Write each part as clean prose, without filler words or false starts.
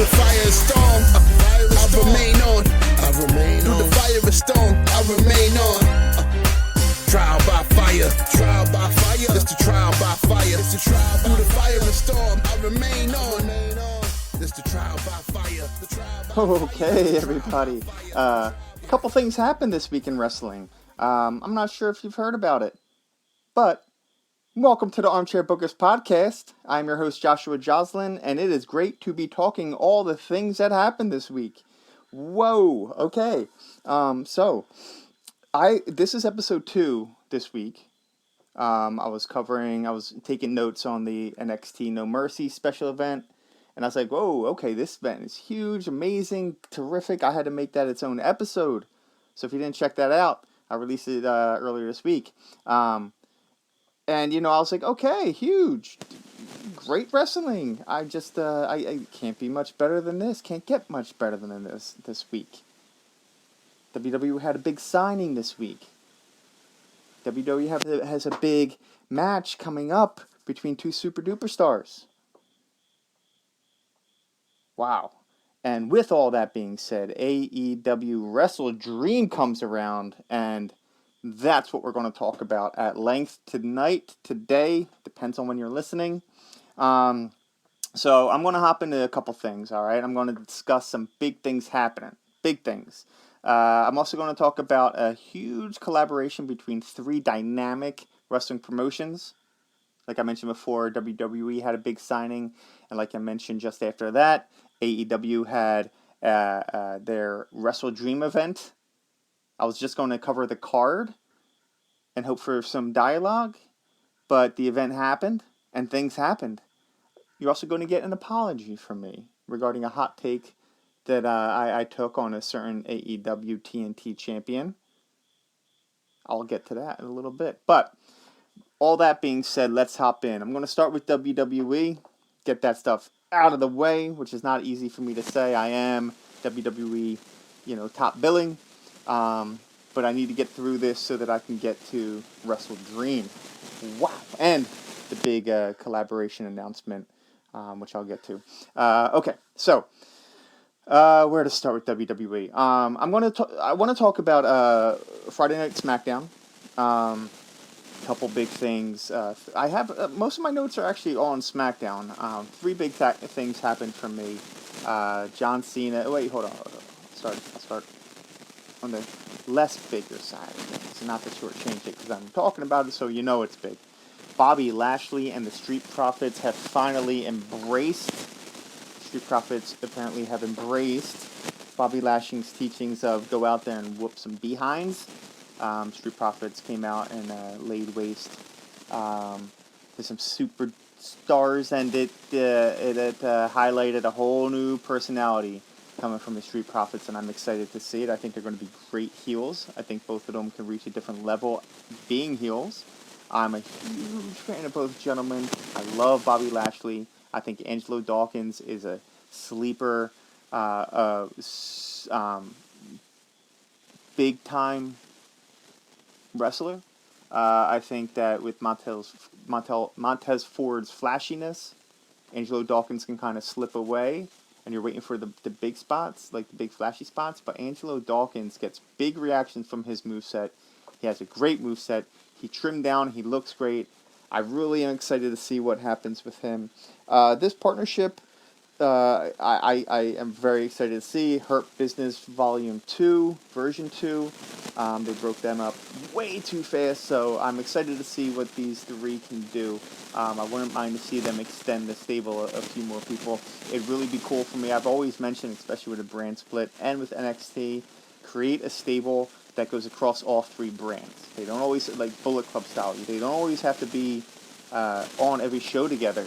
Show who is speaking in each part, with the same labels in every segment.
Speaker 1: the fire and storm, I remain on. Through the fire and storm, I remain on. Trial by fire, trial by fire. It's the trial by fire. It's the trial through the fire and storm. I remain on. It's the trial by fire.
Speaker 2: Okay, everybody. A couple things happened this week in wrestling. I'm not sure if you've heard about it, but welcome to the Armchair Bookers Podcast. I'm your host Joshua Joslin, and it is great to be talking all the things that happened this week. Whoa. Okay. This is episode 2 this week. I was taking notes on the NXT No Mercy special event, and I was like, whoa, okay, this event is huge, amazing, terrific. I had to make that its own episode. So if you didn't check that out, I released it earlier this week. And, I was like, okay, huge, great wrestling. I can't be much better than this. Can't get much better than this week. WWE had a big signing this week. WWE has a big match coming up between two super duper stars. Wow. And with all that being said, AEW WrestleDream comes around, and that's what we're going to talk about at length today, depends on when you're listening. So I'm going to hop into a couple things, all right? I'm going to discuss some big things happening, big things. I'm also going to talk about a huge collaboration between 3 dynamic wrestling promotions. Like I mentioned before, WWE had a big signing, and like I mentioned just after that, AEW had their WrestleDream event. I was just going to cover the card and hope for some dialogue, but the event happened, and things happened. You're also going to get an apology from me regarding a hot take that I took on a certain AEW TNT champion. I'll get to that in a little bit. But all that being said, let's hop in. I'm going to start with WWE, get that stuff out of the way, which is not easy for me to say. I am WWE, top billing. But I need to get through this so that I can get to WrestleDream. Wow. And the big collaboration announcement, which I'll get to. Okay, so where to start with WWE? I want to talk about Friday Night SmackDown. Couple big things. I have most of my notes are actually all on SmackDown. 3 big things happened for me. John Cena. Wait, hold on. I'll start on the less bigger side. It's not to shortchange it because I'm talking about it, so it's big. Bobby Lashley and the Street Profits have finally embraced. Street Profits apparently have embraced Bobby Lashley's teachings of go out there and whoop some behinds. Street Profits came out and laid waste to some superstars, and it highlighted a whole new personality coming from the Street Profits, and I'm excited to see it. I think they're going to be great heels. I think both of them can reach a different level being heels. I'm a huge fan of both gentlemen. I love Bobby Lashley. I think Angelo Dawkins is a sleeper, big-time wrestler. I think that with Montez Ford's flashiness, Angelo Dawkins can kind of slip away, and you're waiting for the big spots, like the big flashy spots, but Angelo Dawkins gets big reactions from his moveset. He has a great moveset. He trimmed down. He looks great. I really am excited to see what happens with him. This partnership, I am very excited to see. Hurt Business Volume 2, Version 2. They broke them up way too fast, so I'm excited to see what these 3 can do. I wouldn't mind to see them extend the stable a few more people. It'd really be cool for me. I've always mentioned, especially with a brand split and with NXT, create a stable that goes across all 3 brands. They don't always, like Bullet Club style, they don't always have to be on every show together.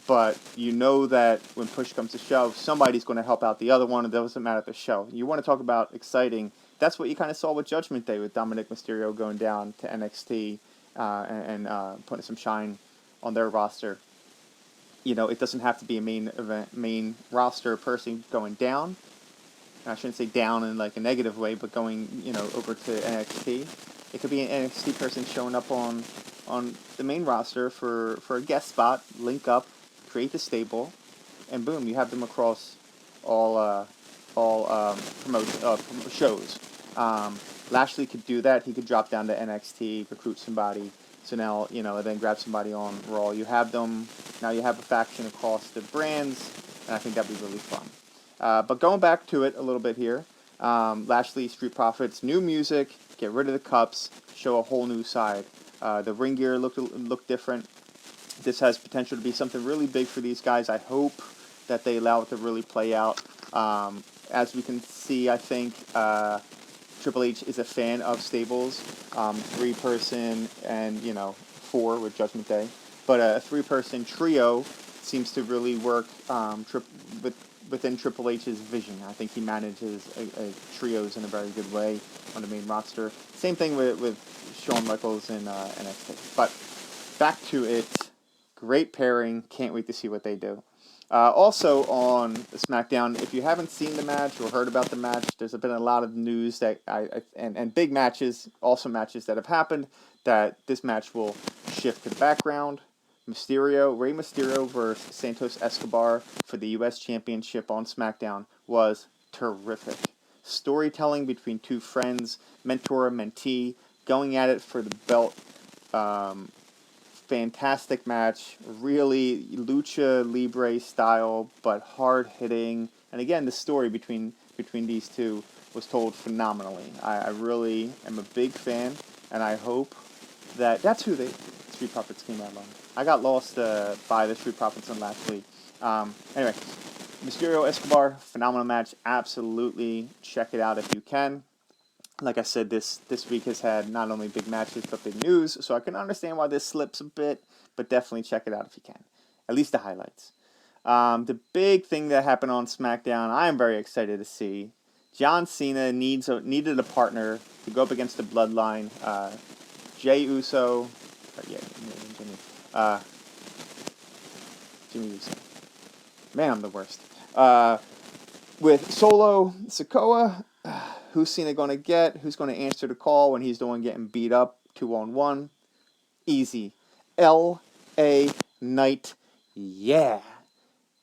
Speaker 2: But that when push comes to shove, somebody's going to help out the other one. It doesn't matter the show. You want to talk about exciting. That's what you kind of saw with Judgment Day with Dominic Mysterio going down to NXT and putting some shine on their roster. It doesn't have to be a main roster person going down. I shouldn't say down in like a negative way, but going over to NXT. It could be an NXT person showing up on the main roster for a guest spot, link up, create the stable, and boom, you have them across all shows. Lashley could do that. He could drop down to NXT, recruit somebody. So now, then grab somebody on Raw. You have them. Now you have a faction across the brands, and I think that'd be really fun. But going back to it a little bit here, Lashley, Street Profits, new music, get rid of the cups, show a whole new side. The ring gear looked different. This has potential to be something really big for these guys. I hope that they allow it to really play out. As we can see, I think Triple H is a fan of stables, 3-person and 4 with Judgment Day, but a 3-person trio seems to really work within Triple H's vision. I think he manages trios in a very good way on the main roster. Same thing with Shawn Michaels in NXT. But back to it, great pairing. Can't wait to see what they do. Also on SmackDown, if you haven't seen the match or heard about the match, there's been a lot of news that and big matches, awesome matches that have happened, that this match will shift to the background. Rey Mysterio versus Santos Escobar for the U.S. Championship on SmackDown was terrific. Storytelling between two friends, mentor and mentee, going at it for the belt. Fantastic match, really lucha libre style, but hard hitting. And again, the story between these two was told phenomenally. I really am a big fan, and I hope that's who the Street Profits came out on. I got lost by the Street Profits on last week. Anyway, Mysterio Escobar, phenomenal match. Absolutely check it out if you can. Like I said, this week has had not only big matches, but big news, so I can understand why this slips a bit, but definitely check it out if you can. At least the highlights. The big thing that happened on SmackDown, I am very excited to see. John Cena needed a partner to go up against the Bloodline. Jey Uso, Jimmy Uso. Man, I'm the worst. With Solo Sikoa, who's Cena going to get? Who's going to answer the call when he's the one getting beat up 2-on-1? Easy. L.A. Knight, yeah.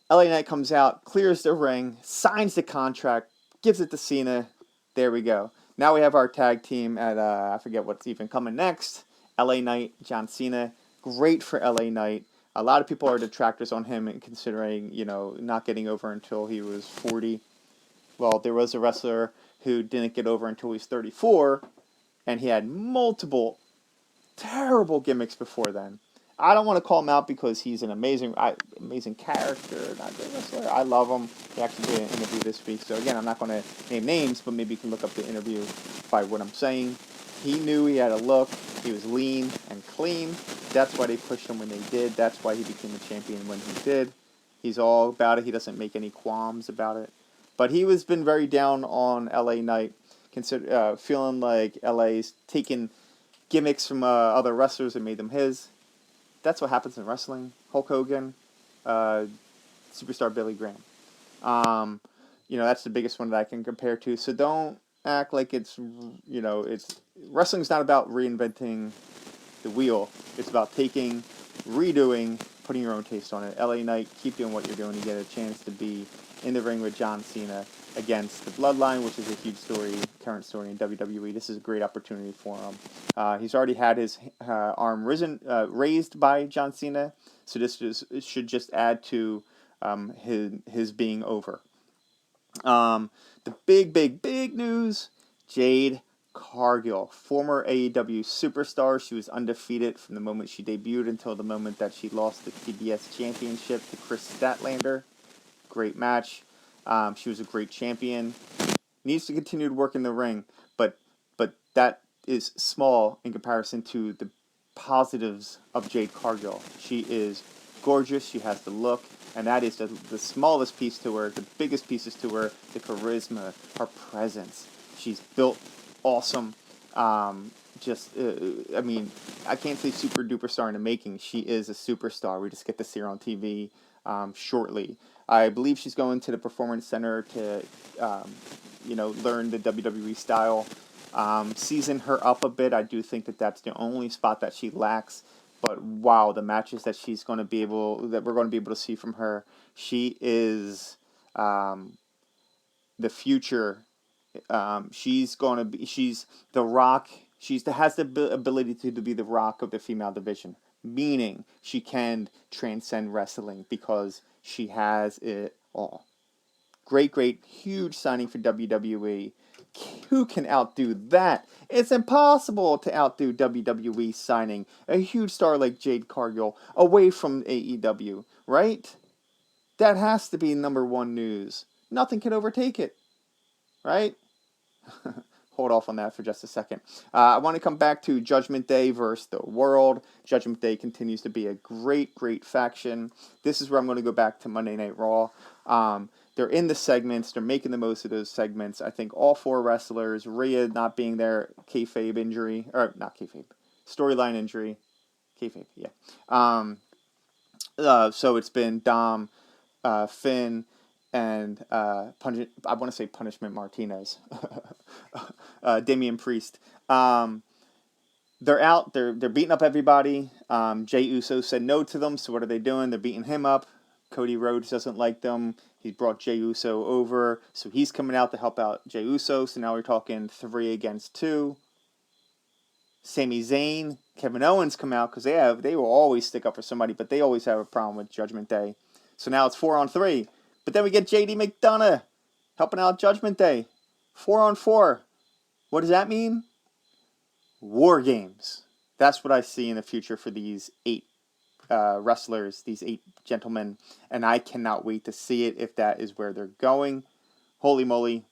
Speaker 2: L.A. Knight comes out, clears the ring, signs the contract, gives it to Cena. There we go. Now we have our tag team at, I forget what's even coming next. L.A. Knight, John Cena. Great for L.A. Knight. A lot of people are detractors on him, considering, not getting over until he was 40. Well, there was a wrestler who didn't get over until he was 34, and he had multiple terrible gimmicks before then. I don't want to call him out because he's an amazing character, not a great wrestler. I love him. He actually did an interview this week, so again, I'm not going to name names, but maybe you can look up the interview by what I'm saying. He knew he had a look. He was lean and clean. That's why they pushed him when they did. That's why he became a champion when he did. He's all about it. He doesn't make any qualms about it. But he has been very down on L.A. Knight, feeling like L.A.'s taken gimmicks from other wrestlers and made them his. That's what happens in wrestling. Hulk Hogan, superstar Billy Graham. That's the biggest one that I can compare to. So don't act like it's wrestling's not about reinventing the wheel. It's about taking, redoing, putting your own taste on it. L.A. Knight, keep doing what you're doing. You get a chance to be in the ring with John Cena against the Bloodline, which is a huge current story in WWE. This is a great opportunity for him. He's already had his arm raised by John Cena, so it should just add to his being over. The big news, Jade Cargill, former AEW superstar. She was undefeated from the moment she debuted until the moment that she lost the TBS championship to Chris Statlander. Great match. She was a great champion. Needs to continue to work in the ring, but that is small in comparison to the positives of Jade Cargill. She is gorgeous. She has the look, and that is the smallest piece to her. The biggest pieces to her, the charisma, her presence. She's built awesome. I can't say super duper star in the making. She is a superstar. We just get to see her on TV shortly. I believe she's going to the Performance Center to, learn the WWE style. Season her up a bit. I do think that that's the only spot that she lacks. But wow, the matches that we're going to be able to see from her, she is the future. She's the Rock. Has the ability to be the Rock of the female division, meaning she can transcend wrestling because she has it all. Great, huge signing for WWE. Who can outdo that? It's impossible to outdo WWE signing a huge star like Jade Cargill away from AEW, right? That has to be number one news. Nothing can overtake it, right? Hold off on that for just a second. I want to come back to Judgment Day versus The World. Judgment Day continues to be a great faction. This is where I'm going to go back to Monday Night Raw. They're in the segments. They're making the most of those segments. I think all four wrestlers, Rhea not being there, kayfabe injury, or not kayfabe, storyline injury. Kayfabe, yeah. So it's been Dom, Finn, and I want to say Punishment Martinez, Damian Priest. They're out. They're beating up everybody. Jey Uso said no to them. So what are they doing? They're beating him up. Cody Rhodes doesn't like them. He brought Jey Uso over, so he's coming out to help out Jey Uso. So now we're talking 3 against 2. Sami Zayn, Kevin Owens come out because they will always stick up for somebody, but they always have a problem with Judgment Day. So now it's 4 on 3. But then we get JD McDonough helping out Judgment Day. 4 on 4. What does that mean? War games. That's what I see in the future for these 8 wrestlers, these 8 gentlemen, and I cannot wait to see it if that is where they're going. Holy moly.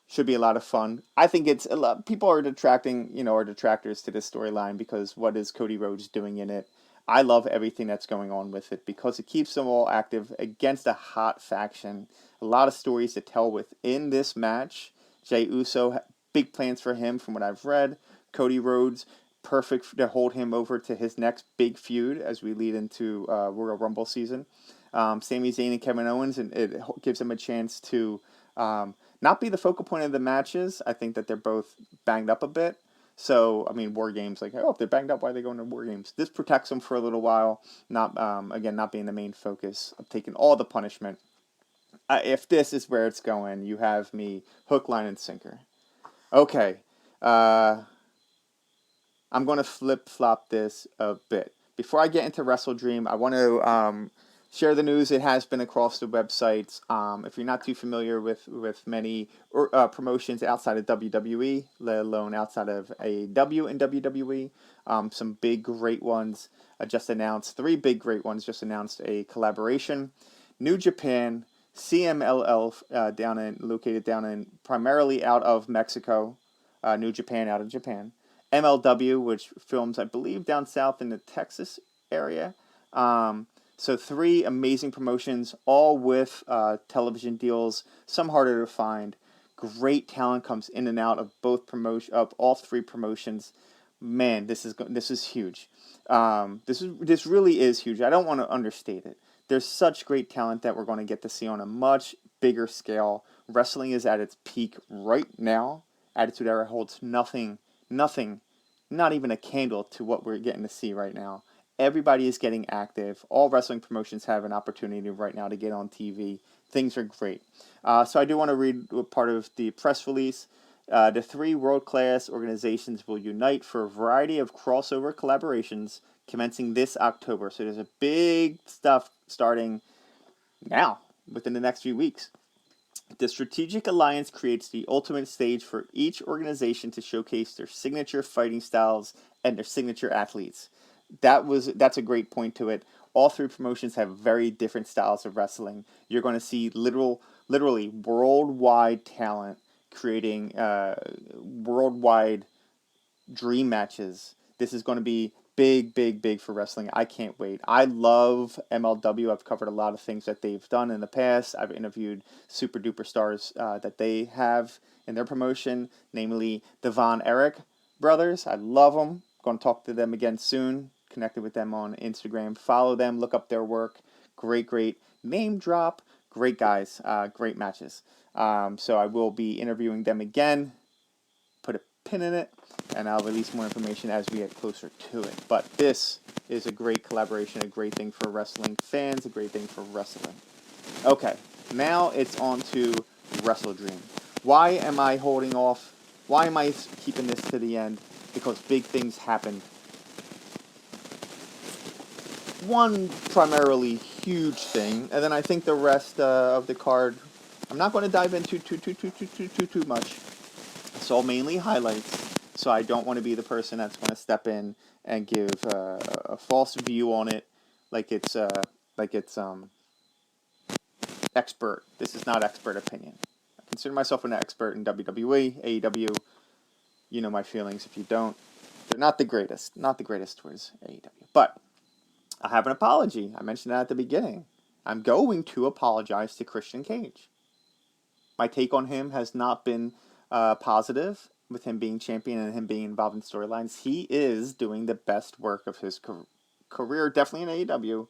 Speaker 2: Should be a lot of fun. I think it's a lot. People are detractors to this storyline because what is Cody Rhodes doing in it? I love everything that's going on with it because it keeps them all active against a hot faction. A lot of stories to tell within this match. Jey Uso, big plans for him from what I've read. Cody Rhodes, perfect to hold him over to his next big feud as we lead into Royal Rumble season. Sami Zayn and Kevin Owens, and it gives them a chance to not be the focal point of the matches. I think that they're both banged up a bit. So, I mean, War Games, like, if they're banged up, why are they going to War Games? This protects them for a little while, not being the main focus of taking all the punishment. If this is where it's going, you have me hook, line, and sinker. Okay. I'm going to flip-flop this a bit. Before I get into WrestleDream, I want to share the news. It has been across the websites. If you're not too familiar with many promotions outside of WWE, let alone outside of AEW and WWE, some big, great ones just announced. 3 big, great ones just announced a collaboration. New Japan, CMLL, located down in primarily out of Mexico. New Japan out of Japan. MLW, which films, I believe, down south in the Texas area. So 3 amazing promotions, all with television deals, some harder to find. Great talent comes in and out of all 3 promotions. Man, this is huge. This really is huge. I don't want to understate it. There's such great talent that we're going to get to see on a much bigger scale. Wrestling is at its peak right now. Attitude Era holds nothing, not even a candle to what we're getting to see right now. Everybody is getting active. All wrestling promotions have an opportunity right now to get on TV. Things are great. So I do want to read part of the press release. The 3 world-class organizations will unite for a variety of crossover collaborations commencing this October. So there's a big stuff starting now, within the next few weeks. The strategic alliance creates the ultimate stage for each organization to showcase their signature fighting styles and their signature athletes. That's a great point to it. All 3 promotions have very different styles of wrestling. You're going to see literally worldwide talent creating worldwide dream matches. This is going to be big for wrestling. I can't wait. I love MLW. I've covered a lot of things that they've done in the past. I've interviewed super duper stars that they have in their promotion, namely the Von Erich brothers. I love them. Going to talk to them again soon. Connected with them on Instagram. Follow them. Look up their work. Great name drop. Great guys. Great matches. So I will be interviewing them again. Put a pin in it. and I'll release more information as we get closer to it. But this is a great collaboration, a great thing for wrestling fans, a great thing for wrestling. Okay, now it's on to WrestleDream. Why am I holding off? Why am I keeping this to the end? Because big things happened. One primarily huge thing, and then I think the rest of the card, I'm not going to dive into too much. It's all mainly highlights, so I don't want to be the person that's going to step in and give a false view on it, like it's expert. This is not expert opinion. I consider myself an expert in WWE, AEW. You know my feelings. If you don't, they're not the greatest towards AEW. But I have an apology. I mentioned that at the beginning. I'm going to apologize to Christian Cage. My take on him has not been positive with him being champion and him being involved in storylines. He is doing the best work of his career, definitely in AEW.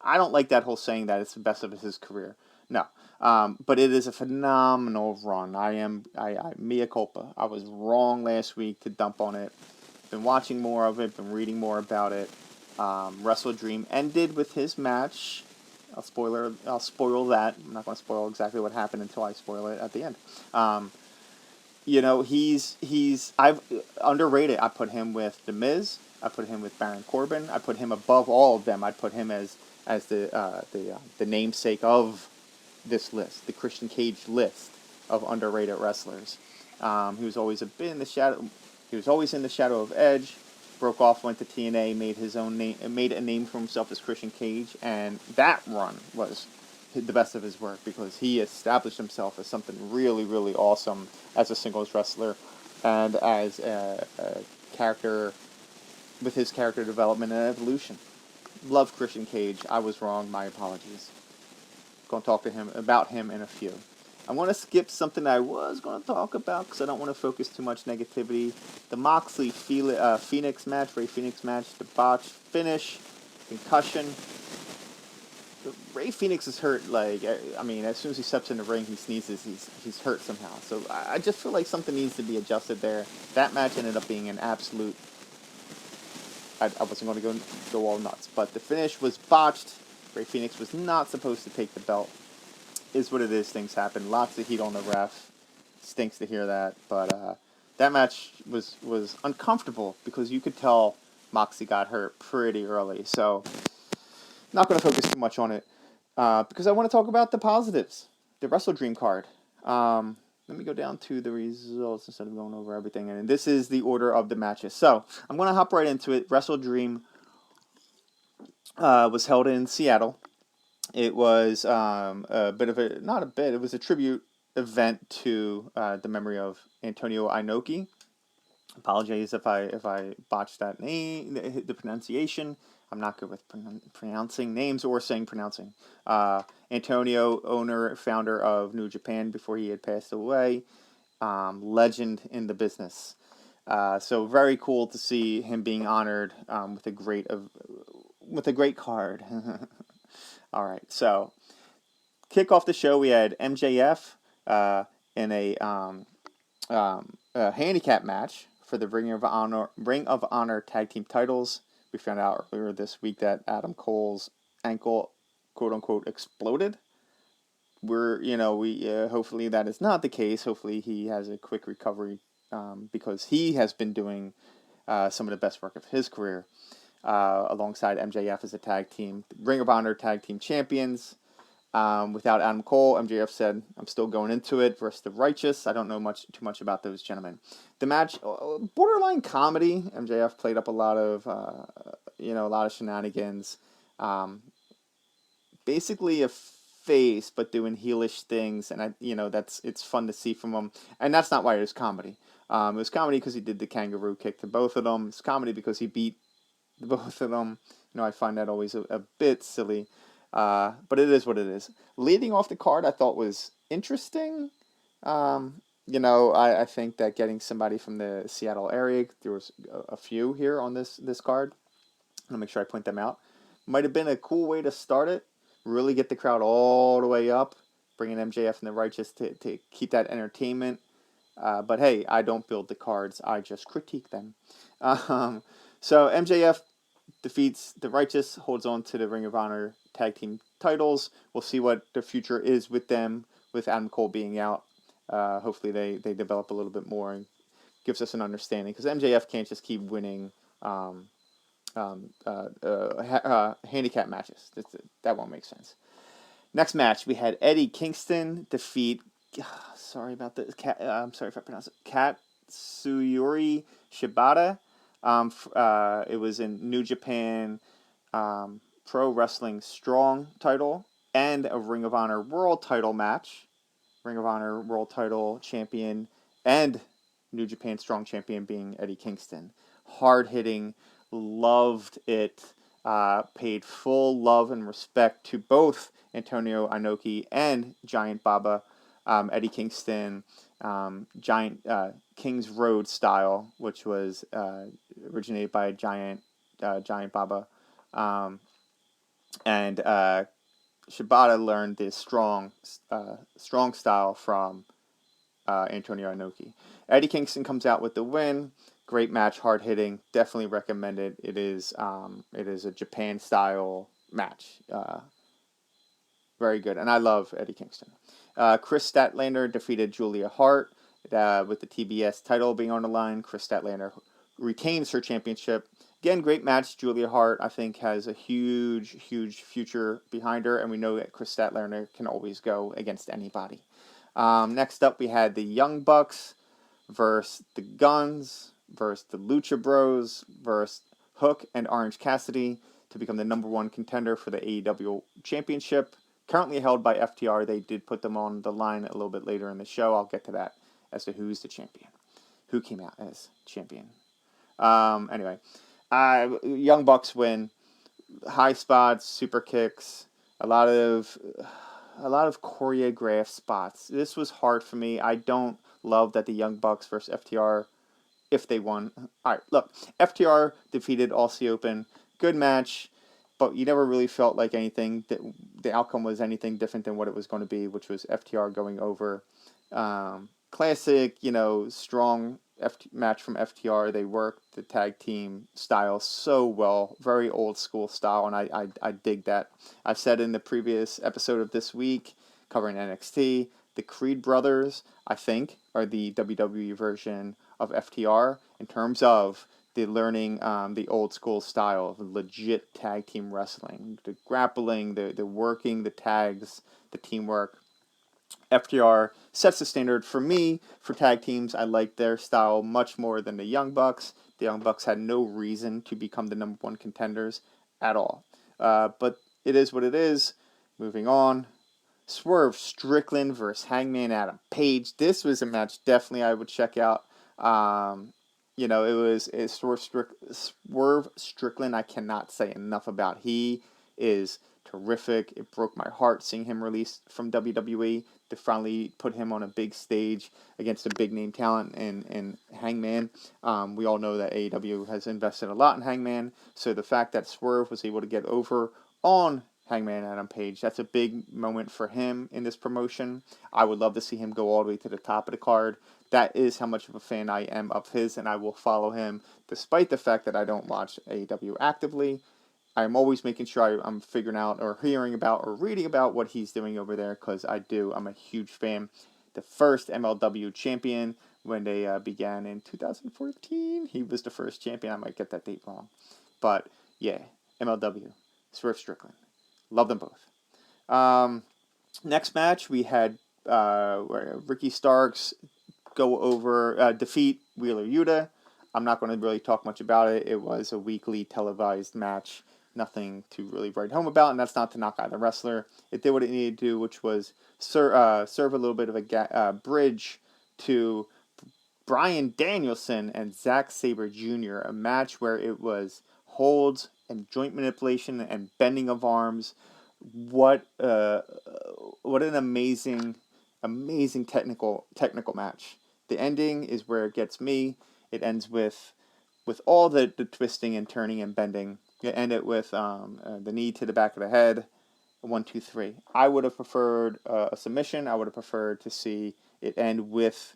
Speaker 2: I don't like that whole saying that it's the best of his career. No. But it is a phenomenal run. I mea culpa. I was wrong last week to dump on it. Been watching more of it, been reading more about it. WrestleDream ended with his match. I'll spoil that. I'm not going to spoil exactly what happened until I spoil it at the end. I've underrated. I put him with The Miz. I put him with Baron Corbin. I put him above all of them. I put him as the namesake of this list, the Christian Cage list of underrated wrestlers. He was always a bit in the shadow. He was always in the shadow of Edge. Broke off, went to TNA, made his own name, made a name for himself as Christian Cage, and that run was the best of his work because he established himself as something really, really awesome as a singles wrestler and as a character with his character development and evolution. Love Christian Cage. I was wrong. My apologies. Going to talk to him about him in a few. I want to skip something that I was going to talk about because I don't want to focus too much negativity. The Moxley Phoenix match, Ray Phoenix match, the botch finish, concussion. Ray Phoenix is hurt. As soon as he steps in the ring, he sneezes. He's hurt somehow. So I just feel like something needs to be adjusted there. That match ended up being an absolute. I wasn't going to go all nuts, but the finish was botched. Ray Phoenix was not supposed to take the belt. Is what it is. Things happen. Lots of heat on the ref. Stinks to hear that, but that match was uncomfortable because you could tell Moxley got hurt pretty early. So not going to focus too much on it because I want to talk about the positives. The WrestleDream card. Let me go down to the results instead of going over everything. And this is the order of the matches. So I'm going to hop right into it. WrestleDream was held in Seattle. It was it was a tribute event to the memory of Antonio Inoki. Apologize if I botched that name, the pronunciation. I'm not good with pronouncing names or saying pronouncing. Antonio, owner, founder of New Japan before he had passed away. Legend in the business. So very cool to see him being honored with a great card. All right, so kick off the show. We had MJF in a handicap match for the Ring of Honor tag team titles. We found out earlier this week that Adam Cole's ankle, quote unquote, exploded. Hopefully that is not the case. Hopefully he has a quick recovery because he has been doing some of the best work of his career. Alongside MJF as a tag team. Ring of Honor tag team champions. Without Adam Cole, MJF said, I'm still going into it versus the Righteous. I don't know too much about those gentlemen. The match, borderline comedy. MJF played up a lot of shenanigans. Basically a face, but doing heelish things, and it's fun to see from him. And that's not why it was comedy. It was comedy because he did the kangaroo kick to both of them. It's comedy because he beat both of them. I find that always a bit silly. But it is what it is. Leading off the card I thought was interesting. I think that getting somebody from the Seattle area, there was a few here on this card. I'll make sure I point them out. Might have been a cool way to start it. Really get the crowd all the way up. Bringing MJF and the Righteous to keep that entertainment. But hey, I don't build the cards. I just critique them. So MJF defeats the Righteous, holds on to the Ring of Honor tag team titles. We'll see what the future is with them, with Adam Cole being out. Hopefully they develop a little bit more and gives us an understanding, because MJF can't just keep winning handicap matches. That won't make sense. Next match, we had Eddie Kingston defeat, sorry about this, I'm sorry if I pronounce it, Katsuyori Shibata. It was in New Japan Pro Wrestling Strong title and a Ring of Honor World title match. Ring of Honor World title champion and New Japan Strong champion being Eddie Kingston. Hard hitting, loved it. Paid full love and respect to both Antonio Inoki and Giant Baba. Eddie Kingston, Giant King's Road style, which was originated by Giant Baba, and Shibata learned this strong style from Antonio Inoki. Eddie Kingston comes out with the win. Great match, hard hitting. Definitely recommended. It is a Japan style match. Very good, and I love Eddie Kingston. Chris Statlander defeated Julia Hart with the TBS title being on the line. Chris Statlander retains her championship. Again, great match. Julia Hart, I think, has a huge future behind her, and we know that Chris Statlander can always go against anybody. Next up, we had the Young Bucks versus the Guns versus the Lucha Bros versus Hook and Orange Cassidy to become the number one contender for the AEW Championship. Currently held by FTR. They did put them on the line a little bit later in the show. I'll get to that as to who's the champion. Who came out as champion. Anyway, Young Bucks win. High spots, super kicks, a lot of choreographed spots. This was hard for me. I don't love that the Young Bucks versus FTR, if they won. All right, look, FTR defeated Aussie Open. Good match, but you never really felt like anything, that the outcome was anything different than what it was going to be, which was FTR going over. Classic, strong match from FTR. They worked the tag team style so well. Very old school style, and I dig that. I've said in the previous episode of this week, covering NXT, the Creed brothers, I think, are the WWE version of FTR in terms of the learning the old school style of legit tag team wrestling. The grappling, the working, the tags, the teamwork. FTR sets the standard for me for tag teams. I like their style much more than the Young Bucks. The Young Bucks had no reason to become the number one contenders at all. But it is what it is. Moving on. Swerve Strickland versus Hangman Adam Page. This was a match definitely I would check out. It was Swerve Strickland. I cannot say enough about. He is terrific. It broke my heart seeing him released from WWE to finally put him on a big stage against a big name talent in Hangman. We all know that AEW has invested a lot in Hangman, so the fact that Swerve was able to get over on Hangman Adam Page, that's a big moment for him in this promotion. I would love to see him go all the way to the top of the card. That is how much of a fan I am of his, and I will follow him despite the fact that I don't watch AEW actively. I'm always making sure I'm figuring out or hearing about or reading about what he's doing over there, because I'm a huge fan. The first MLW champion when they began in 2014. He was the first champion. I might get that date wrong. But yeah, MLW, Swerve Strickland. Love them both. Next match, we had Ricky Starks defeat Wheeler Yuta. I'm not going to really talk much about it. It was a weekly televised match. Nothing to really write home about, and that's not to knock either wrestler. It did what it needed to do, which was serve a little bit of a bridge to Bryan Danielson and Zack Sabre Jr., a match where it was holds and joint manipulation and bending of arms. What an amazing technical match. The ending is where it gets me. It ends with all the twisting and turning and bending. You end it with the knee to the back of the head. 1, 2, 3. I would have preferred a submission. I would have preferred to see it end with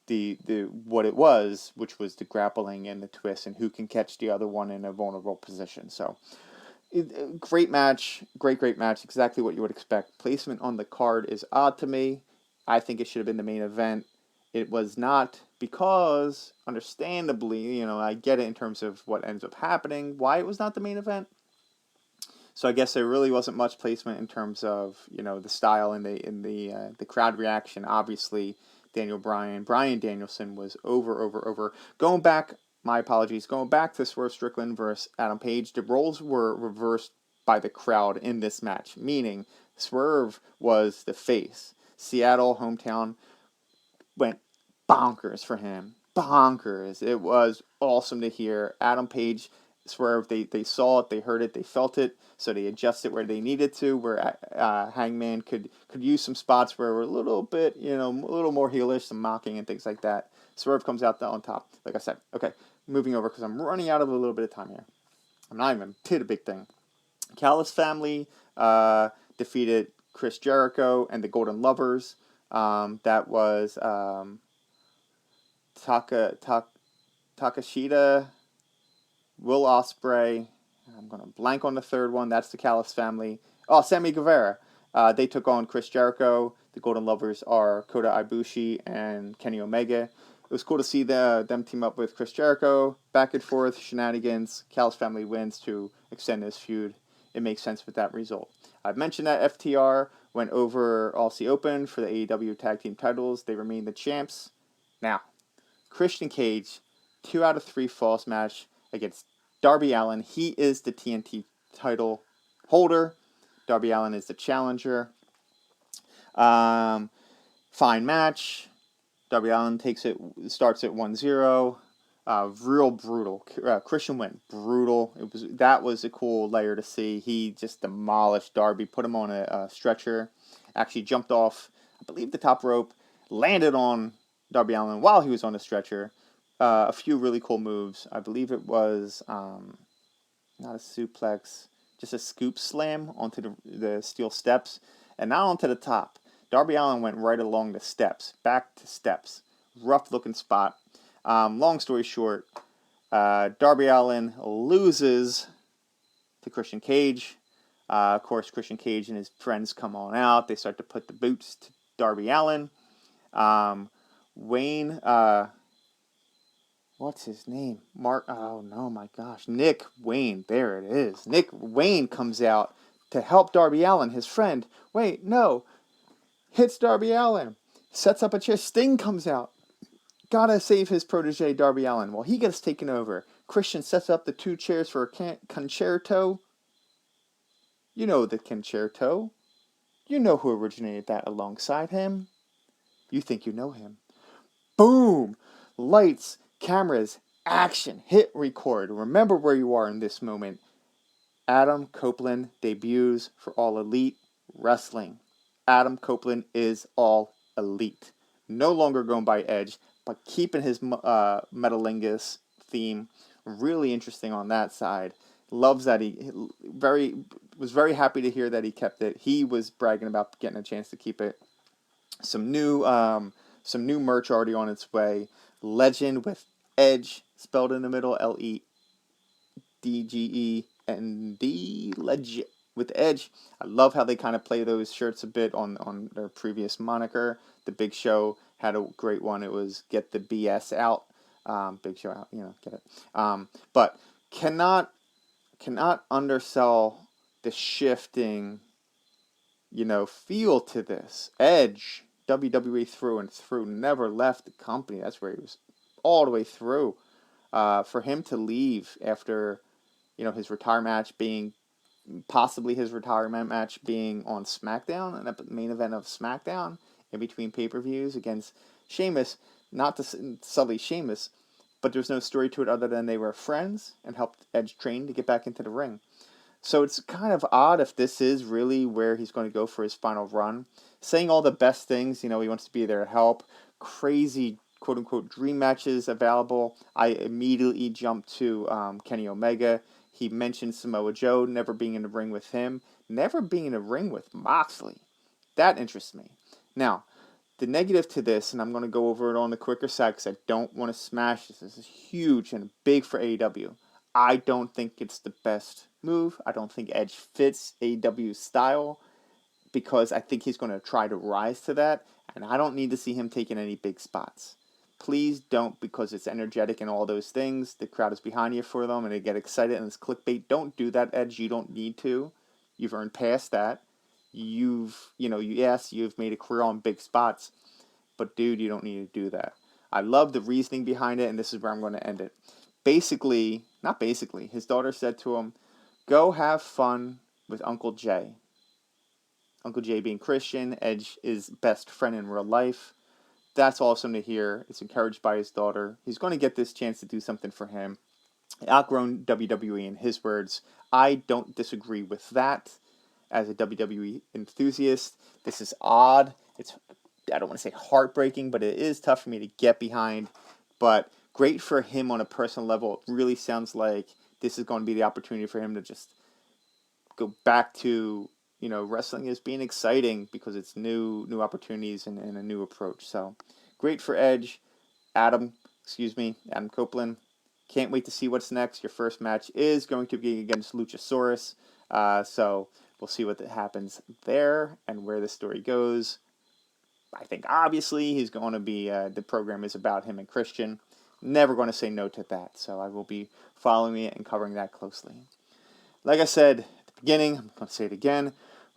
Speaker 2: the what it was, which was the grappling and the twist, and who can catch the other one in a vulnerable position. So, great match, great match, exactly what you would expect. Placement on the card is odd to me. I think it should have been the main event. It was not, because, understandably, I get it in terms of what ends up happening, why it was not the main event. So I guess there really wasn't much placement in terms of, the style and the crowd reaction. Obviously, Bryan Danielson was over. Going back, my apologies, going back to Swerve Strickland versus Adam Page, the roles were reversed by the crowd in this match, meaning Swerve was the face. Seattle, hometown, went bonkers for him. Bonkers. It was awesome to hear. Adam Page, Swerve, they saw it, they heard it, they felt it, so they adjusted where they needed to, where Hangman could use some spots where we're a little bit, a little more heelish, some mocking and things like that. Swerve comes out on top, like I said. Okay, moving over, because I'm running out of a little bit of time here. I'm not even to the big thing. Callis family defeated Chris Jericho and the Golden Lovers. That was Takashita, Will Ospreay. I'm going to blank on the third one. That's the Callis family. Oh, Sammy Guevara. They took on Chris Jericho. The Golden Lovers are Kota Ibushi and Kenny Omega. It was cool to see them team up with Chris Jericho. Back and forth shenanigans. Callis family wins to extend this feud. It makes sense with that result. I've mentioned that FTR went over Aussie Open for the AEW Tag Team titles. They remain the champs. Now, Christian Cage, 2 out of 3 falls match against Darby Allin. He is the TNT title holder. Darby Allin is the challenger. Fine match. Darby Allin starts at 1-0. Real brutal. Christian went brutal. That was a cool layer to see. He just demolished Darby, put him on a stretcher, actually jumped off, I believe, the top rope, landed on Darby Allin while he was on the stretcher. A few really cool moves. I believe it was not a suplex, just a scoop slam onto the steel steps, and not onto the top. Darby Allin went right along the steps, back to steps. Rough looking spot. Long story short, Darby Allin loses to Christian Cage. Of course, Christian Cage and his friends come on out. They start to put the boots to Darby Allin. Wayne, what's his name? Oh no, my gosh. Nick Wayne, there it is. Nick Wayne comes out to help Darby Allin, his friend. Wait, no. Hits Darby Allin. Sets up a chair. Sting comes out. Gotta save his protege, Darby Allin. Well, he gets taken over. Christian sets up the 2 chairs for a concerto. You know the concerto. You know who originated that alongside him. You think you know him. Boom! Lights, cameras, action. Hit record. Remember where you are in this moment. Adam Copeland debuts for All Elite Wrestling. Adam Copeland is All Elite. No longer going by Edge, but keeping his Metalingus theme. Really interesting on that side. Loves that was very happy to hear that he kept it. He was bragging about getting a chance to keep it. Some new merch already on its way. Legend with Edge spelled in the middle, LEDGEND. Legend with Edge. I love how they kind of play those shirts a bit on their previous moniker. The Big Show had a great one. It was Get the BS Out. Big Show out, get it. But cannot undersell the shifting, feel to this. Edge, WWE through and through, never left the company. That's where he was all the way through. For him to leave after, his retirement match being on SmackDown, and the main event of SmackDown, in between pay-per-views against Sheamus, not to sully Sheamus, but there's no story to it other than they were friends and helped Edge train to get back into the ring. So it's kind of odd if this is really where he's going to go for his final run. Saying all the best things, he wants to be there to help. Crazy, quote-unquote, dream matches available. I immediately jumped to Kenny Omega. He mentioned Samoa Joe, never being in the ring with him. Never being in the ring with Moxley. That interests me. Now, The negative to this, and I'm going to go over it on the quicker side because I don't want to smash this. This is huge and big for AEW. I don't think it's the best move. I don't think Edge fits AEW's style because I think he's going to try to rise to that, and I don't need to see him taking any big spots. Please don't, because it's energetic and all those things. The crowd is behind you for them, and they get excited, and it's clickbait. Don't do that, Edge. You don't need to. You've earned past that. You've made a career on big spots, but dude, you don't need to do that. I love the reasoning behind it, and this is where I'm going to end it. His daughter said to him, go have fun with Uncle Jay. Uncle Jay being Christian, Edge is best friend in real life. That's awesome to hear. It's encouraged by his daughter. He's going to get this chance to do something for him. Outgrown WWE, in his words. I don't disagree with that. As a WWE enthusiast, this is odd. I don't want to say heartbreaking, but it is tough for me to get behind. But great for him on a personal level. It really sounds like this is going to be the opportunity for him to just go back to, wrestling as being exciting because it's new opportunities and a new approach. So great for Edge. Adam Copeland. Can't wait to see what's next. Your first match is going to be against Luchasaurus. So we'll see what happens there and where the story goes. I think obviously he's going to be, the program is about him and Christian. Never going to say no to that. So I will be following it and covering that closely. Like I said at the beginning, I'm going to say it again.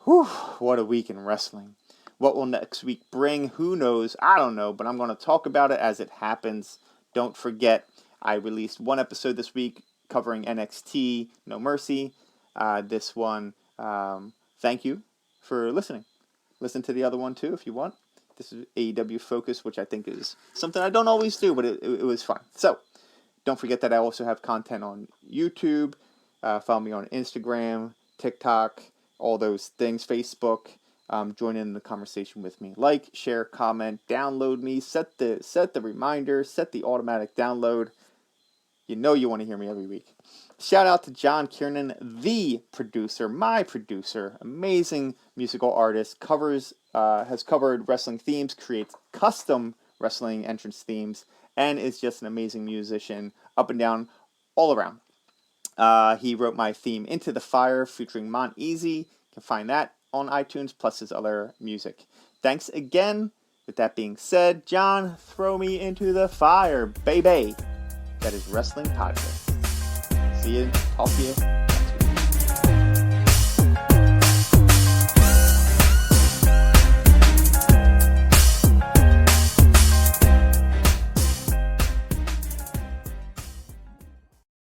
Speaker 2: Whew, what a week in wrestling. What will next week bring? Who knows? I don't know, but I'm going to talk about it as it happens. Don't forget, I released one episode this week covering NXT No Mercy. This one, thank you for listening. Listen to the other one too if you want. This is AEW Focus, which I think is something I don't always do, but it was fun. So, don't forget that I also have content on YouTube. Follow me on Instagram, TikTok, all those things, Facebook. Join in the conversation with me. Like, share, comment, download me, set the reminder, set the automatic download. You know you want to hear me every week. Shout out to John Kiernan, the producer, my producer, amazing musical artist, has covered wrestling themes, creates custom wrestling entrance themes, and is just an amazing musician up and down, all around. He wrote my theme, Into the Fire, featuring Mont Easy. You can find that on iTunes, plus his other music. Thanks again. With that being said, John, throw me into the fire, baby. That is Wrestling Podcast. See you. Talk to you